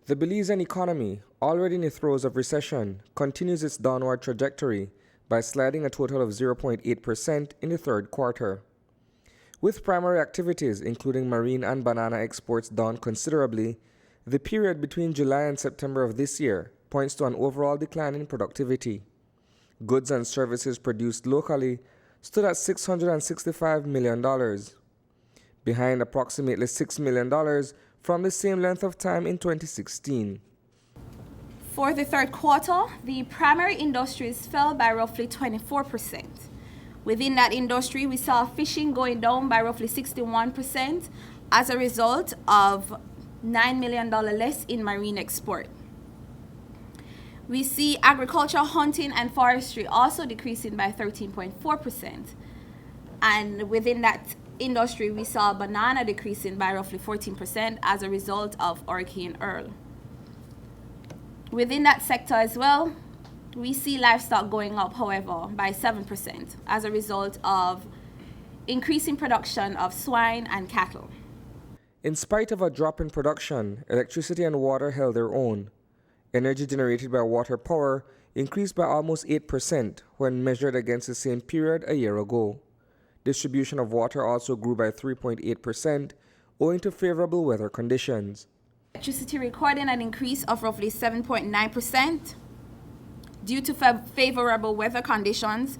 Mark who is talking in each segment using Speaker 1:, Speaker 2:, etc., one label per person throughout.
Speaker 1: The Belizean economy, already in the throes of recession, continues its downward trajectory by sliding a total of 0.8% in the third quarter. With primary activities including marine and banana exports down considerably, the period between July and September of this year points to an overall decline in productivity. Goods and services produced locally stood at $665 million, behind approximately $6 million from the same length of time in 2016.
Speaker 2: For the third quarter, the primary industries fell by roughly 24%. Within that industry, we saw fishing going down by roughly 61% as a result of $9 million less in marine export. We see agriculture, hunting, and forestry also decreasing by 13.4%. And within that industry, we saw banana decreasing by roughly 14% as a result of Hurricane Earl. Within that sector as well, we see livestock going up, however, by 7% as a result of increasing production of swine and cattle.
Speaker 1: In spite of a drop in production, electricity and water held their own. Energy generated by water power increased by almost 8% when measured against the same period a year ago. Distribution of water also grew by 3.8% owing to favorable weather conditions.
Speaker 2: Electricity recording an increase of roughly 7.9% due to favorable weather conditions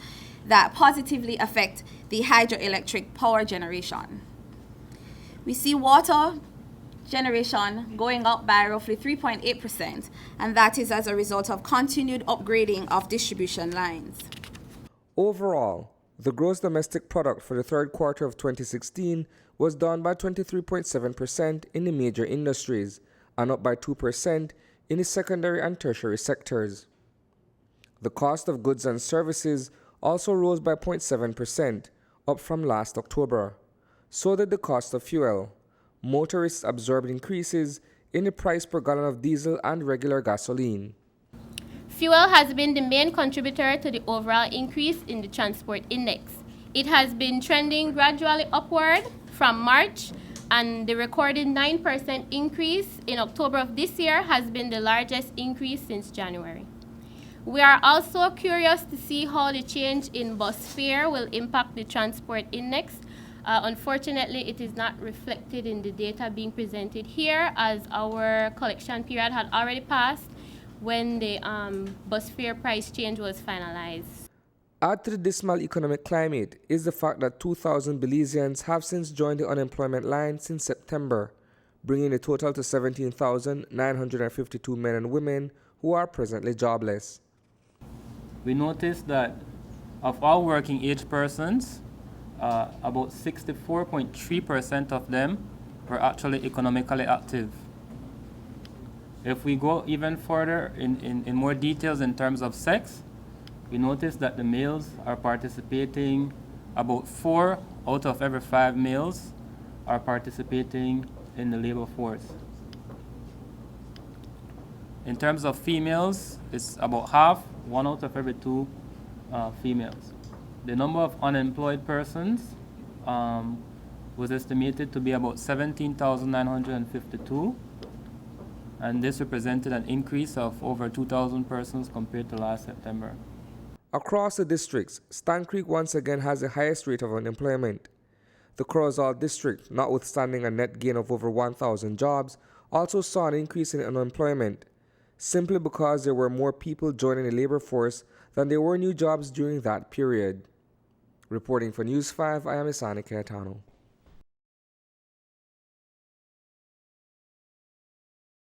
Speaker 2: that positively affect the hydroelectric power generation. We see water generation going up by roughly 3.8%, and that is as a result of continued upgrading of distribution lines.
Speaker 1: Overall, the gross domestic product for the third quarter of 2016 was down by 23.7% in the major industries and up by 2% in the secondary and tertiary sectors. The cost of goods and services also rose by 0.7%, up from last October. So did the cost of fuel. Motorists absorbed increases in the price per gallon of diesel and regular gasoline.
Speaker 3: Fuel has been the main contributor to the overall increase in the transport index. It has been trending gradually upward from March, and the recorded 9% increase in October of this year has been the largest increase since January. We are also curious to see how the change in bus fare will impact the transport index. Unfortunately, it is not reflected in the data being presented here, as our collection period had already passed when the bus fare price change was finalized.
Speaker 1: Add to the dismal economic climate is the fact that 2,000 Belizeans have since joined the unemployment line since September, bringing the total to 17,952 men and women who are presently jobless.
Speaker 4: We noticed that of all working age persons, about 64.3% of them were actually economically active. If we go even further in more details in terms of sex, we notice that the males are participating, about 4 out of every 5 males are participating in the labor force. In terms of females, it's about half, 1 out of every 2 females. The number of unemployed persons was estimated to be about 17,952, and this represented an increase of over 2,000 persons compared to last September.
Speaker 1: Across the districts, Stan Creek once again has the highest rate of unemployment. The Corozal district, notwithstanding a net gain of over 1,000 jobs, also saw an increase in unemployment, simply because there were more people joining the labor force than there were new jobs during that period. Reporting for News 5, I am Isani Cayetano.